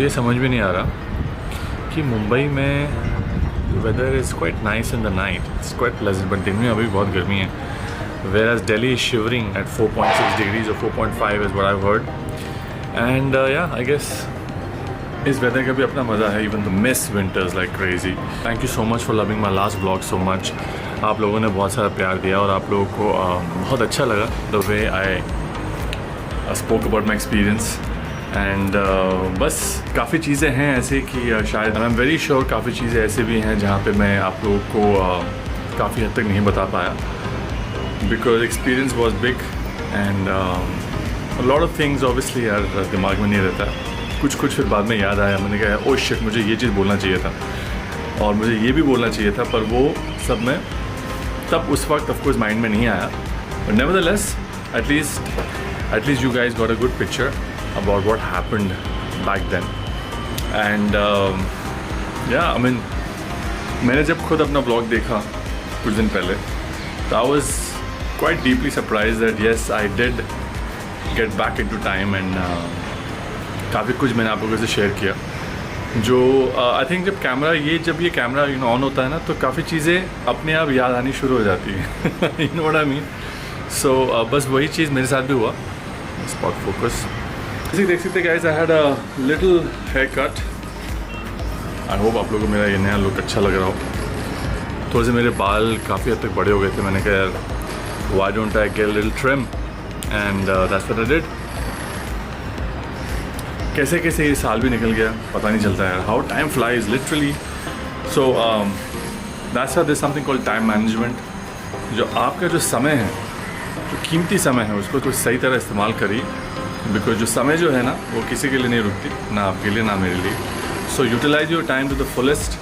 मुझे समझ में नहीं आ रहा कि मुंबई में weather is quite nice in the night, it's quite pleasant, but दिन में अभी बहुत गर्मी है. Whereas Delhi is shivering at 4.6 degrees or 4.5 is what I've heard. And yeah, I guess इस वेदर का भी अपना मज़ा है. Even the miss winters like crazy. Thank you so much for loving my last vlog so much. आप लोगों ने बहुत सारा प्यार दिया और आप लोगों को बहुत अच्छा लगा the way I spoke about my experience. And बस काफ़ी चीज़ें हैं ऐसे कि शायद I'm very sure काफ़ी चीज़ें ऐसे भी हैं जहाँ पे मैं आप लोगों को काफ़ी हद तक नहीं बता पाया. Because experience was big and a lot of things obviously यार दिमाग में नहीं रहता. कुछ फिर बाद में याद आया. मैंने कहा ओह शिट, मुझे ये चीज़ बोलना चाहिए था और मुझे ये भी बोलना चाहिए था, पर वो सब में तब उस वक्त ऑफ कोर्स माइंड में नहीं आया. But nevertheless, at least you guys got a good picture about what happened back then. And yeah, I mean, मैंने जब खुद अपना ब्लॉग देखा कुछ दिन पहले, तो I was quite deeply surprised that yes, I did get back into time and काफ़ी कुछ मैंने आप लोगों से शेयर किया जो आई थिंक जब ये कैमरा ऑन होता है ना, तो काफ़ी चीज़ें अपने आप याद आनी शुरू हो जाती है. You know what I mean. So बस वही चीज़ मेरे साथ भी हुआ. स्पॉट फोकस देख सकते guys, I had a little hair cut. I hope आप लोगों को मेरा ये नया लुक अच्छा लग रहा हो. थोड़े से मेरे बाल काफ़ी हद तक बड़े हो गए थे. मैंने कहा यार why don't I get a little trim, and that's what I did. कैसे ये साल भी निकल गया पता नहीं चलता है. How time flies literally. So that's why there's something called time management. जो आपका जो समय है, जो कीमती समय है, उसको तो सही तरह इस्तेमाल करिए. बिकॉज जो समय जो है ना, वो किसी के लिए नहीं रुकती, ना आपके लिए ना मेरे लिए. So utilize your time to the fullest.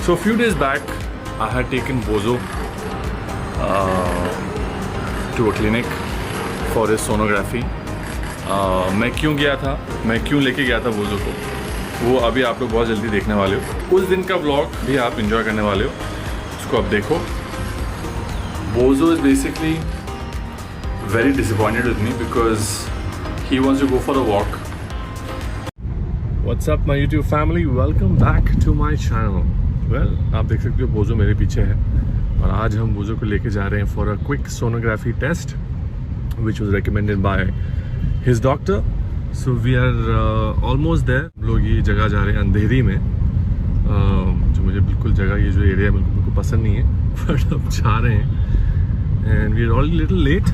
So a few days back I had taken Bozo to a clinic for his sonography. मैं क्यों गया था, मैं क्यों लेके गया था बोझो को, वो अभी आप लोग बहुत जल्दी देखने वाले हो. उस दिन का व्लॉग भी आप इंजॉय करने वाले हो, उसको आप देखो. Bozo is basically very disappointed with me because he wants to go for a walk. What's up my YouTube family, welcome back to my channel. Well, आप देख सकते हो बोझो मेरे पीछे है और आज हम बोझो को लेके जा रहे हैं for a quick sonography test which was recommended by his doctor. So we are almost there. हम लोग ये जगह जा रहे हैं अंधेरी में, जो मुझे बिल्कुल जगह, ये जो एरिया है बिल्कुल पसंद नहीं है, बट अब जा रहे हैं. And we are all little late.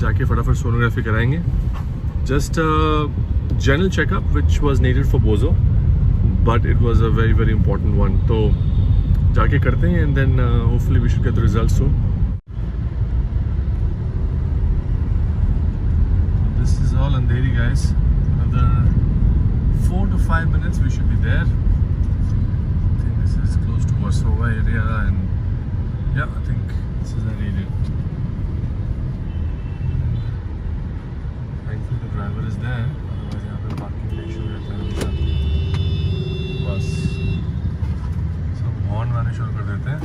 जाके फटाफट सोनोग्राफी कराएंगे. Just general checkup which was needed for Bozo, but it was a very very important one. तो जाके करते हैं and then hopefully we should get the result soon. This is all Andheri guys. Another 4 to 5 minutes we should be there. I think this is close to Versova area and yeah, I think this is that area. Thankfully the driver is there, otherwise यहाँ पे parking का issue रहता है. बस horn मारने शुरू कर देते हैं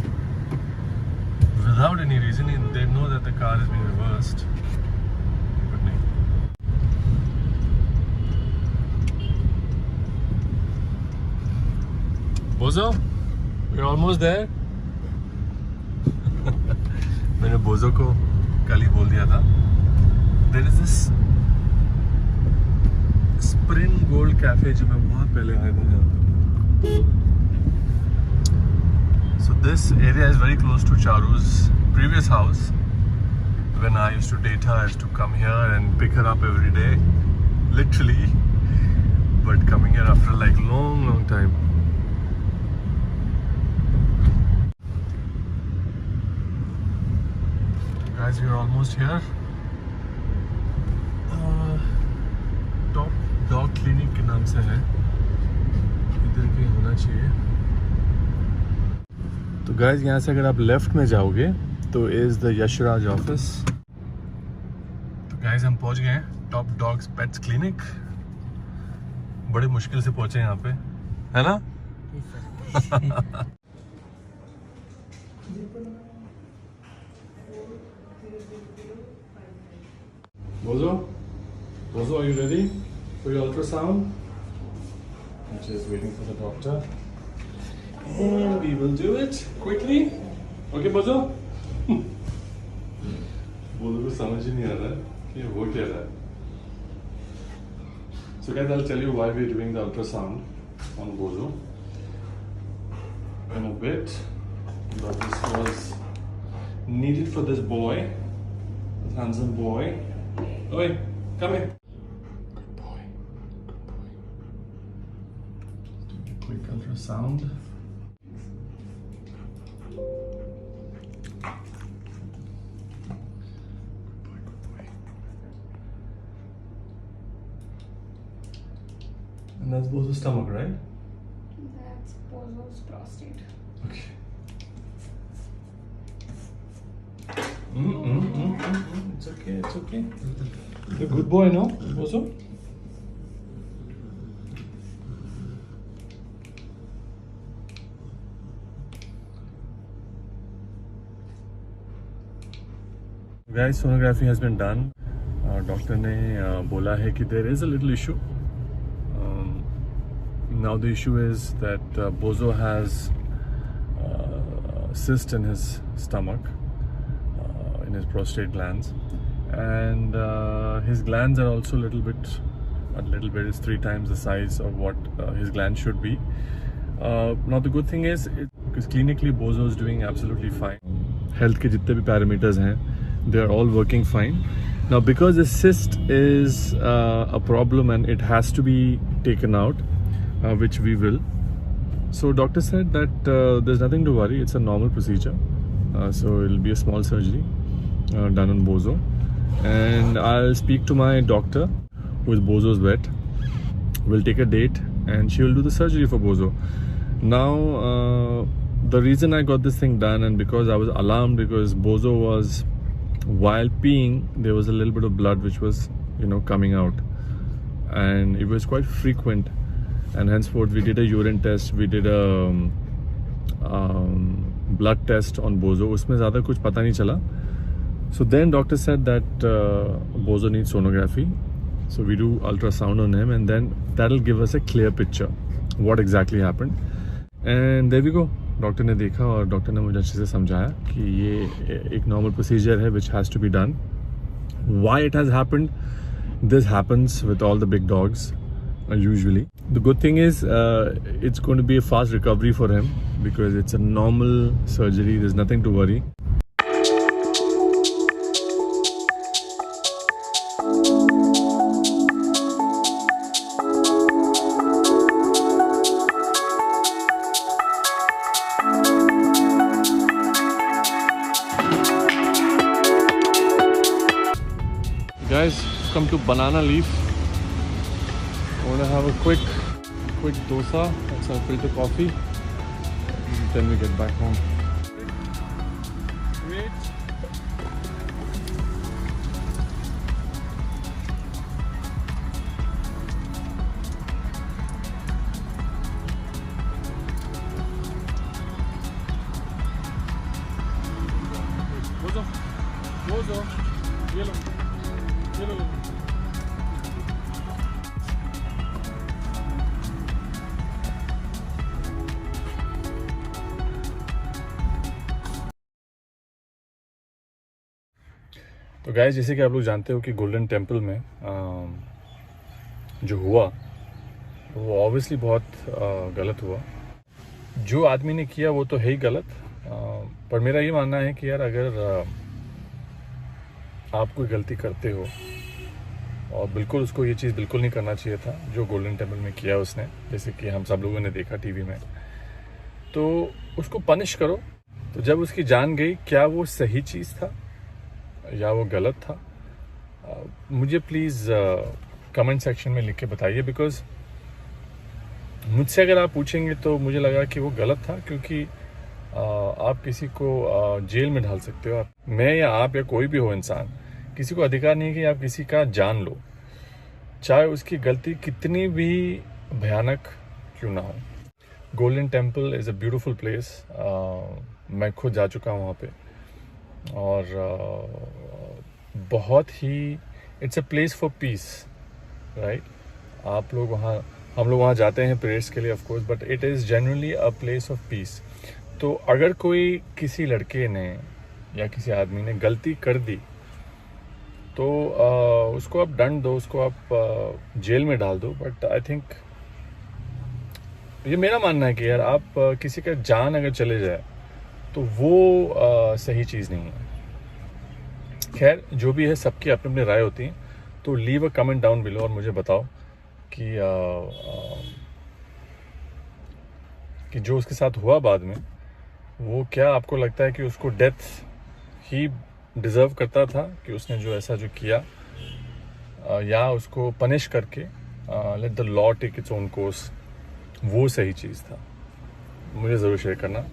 without any reason. They know that the car is being reversed, but नहीं. Bozo, we're almost there. मैंने बोझो को कल ही बोल दिया था. There is this Spring Gold Cafe जो मैं बहुत पहले आया था. So this area is very close to Charu's previous house. When I used to date her, I used to come here and pick her up every day, literally. But coming here after like long time. Guys, we are almost here. Top Dog Clinic के नाम से है, इधर कहीं होना चाहिए. तो guys यहाँ से अगर आप लेफ्ट में जाओगे तो इज द यशराज ऑफिस. तो गाइज हम पहुँच गए हैं टॉप डॉग्स पेट्स क्लिनिक. बड़े मुश्किल से पहुँचे यहाँ पे, है ना? Bozo, are you ready for your ultrasound? Just waiting for the doctor. And we will do it quickly. Okay, Bozo? बोलो को समझ ही नहीं आ रहा कि वो क्या रहा है. So guys, I'll tell you why we're doing the ultrasound on Bozo in a bit. But this was needed for this boy, this handsome boy. Oi, come here. Good boy. Good boy. Let's do a quick ultrasound. And that's Bozo's stomach, right? That's Bozo's prostate. Okay. It's okay, it's okay. You're a good boy, no, Bozo? Guys, sonography has been done. Doctor ने बोला है कि there is a little issue. Now the issue is that Bozo has cyst in his stomach, in his prostate glands, and his glands are also a little bit is 3 times the size of what his glands should be. Now the good thing is, because clinically Bozo is doing absolutely fine. Health के जितने भी parameters हैं, they are all working fine. Now because the cyst is a problem and it has to be taken out, which we will. So doctor said that there's nothing to worry, it's a normal procedure. So it'll be a small surgery done on Bozo. And I'll speak to my doctor, who is Bozo's vet. We'll take a date and she will do the surgery for Bozo. Now, the reason I got this thing done, and because I was alarmed because Bozo was, while peeing, there was a little bit of blood which was, coming out. And it was quite frequent. And henceforth, we did a urine test, we did a blood test on Bozo. उसमें ज़्यादा कुछ पता नहीं चला. So then doctor said that Bozo needs sonography. So we do ultrasound on him, and then that'll give us a clear picture what exactly happened. And there we go. Doctor ने देखा और doctor ने मुझे अच्छे से समझाया कि ये एक नॉर्मल प्रोसीजर है which has to be done. Why it has happened? This happens with all the big dogs. Usually the good thing is it's going to be a fast recovery for him because it's a normal surgery. There's nothing to worry. Guys, come to Banana Leaf. I want to have a quick dosa and some filter coffee. Then we get back home. Wait. Bozo, yellow. तो guys, जैसे कि आप लोग जानते हो कि golden temple में जो हुआ वो ऑब्वियसली बहुत गलत हुआ. जो आदमी ने किया वो तो है ही गलत, पर मेरा ये मानना है कि यार अगर आप कोई गलती करते हो और बिल्कुल उसको ये चीज़ बिल्कुल नहीं करना चाहिए था जो गोल्डन टेम्पल में किया उसने, जैसे कि हम सब लोगों ने देखा टीवी में, तो उसको पनिश करो. तो जब उसकी जान गई, क्या वो सही चीज़ था या वो गलत था? मुझे प्लीज़ कमेंट सेक्शन में लिख के बताइए, बिकॉज मुझसे अगर आप पूछेंगे तो मुझे लगा कि वो गलत था, क्योंकि आप किसी को जेल में डाल सकते हो. मैं या आप या कोई भी हो इंसान, किसी को अधिकार नहीं है कि आप किसी का जान लो, चाहे उसकी गलती कितनी भी भयानक क्यों ना हो. Golden temple is a beautiful place. मैं खुद जा चुका हूँ वहाँ पे, और बहुत ही it's a place for peace, right. आप लोग वहाँ हम लोग वहाँ जाते हैं प्रेयर्स के लिए of course, but it is genuinely a place of peace. तो अगर कोई किसी लड़के ने या किसी आदमी ने गलती कर दी तो उसको आप दंड दो, उसको आप जेल में डाल दो, बट आई थिंक ये मेरा मानना है कि यार आप किसी का जान अगर चले जाए तो वो सही चीज़ नहीं है। खैर जो भी है, सबकी अपनी अपनी राय होती है। तो leave a comment down below और मुझे बताओ कि जो उसके साथ हुआ बाद में, वो क्या आपको लगता है कि उसको डेथ ही डिज़र्व करता था कि उसने जो ऐसा जो किया, या उसको पनिश करके let the law take its own course, वो सही चीज़ था? मुझे ज़रूर शेयर करना।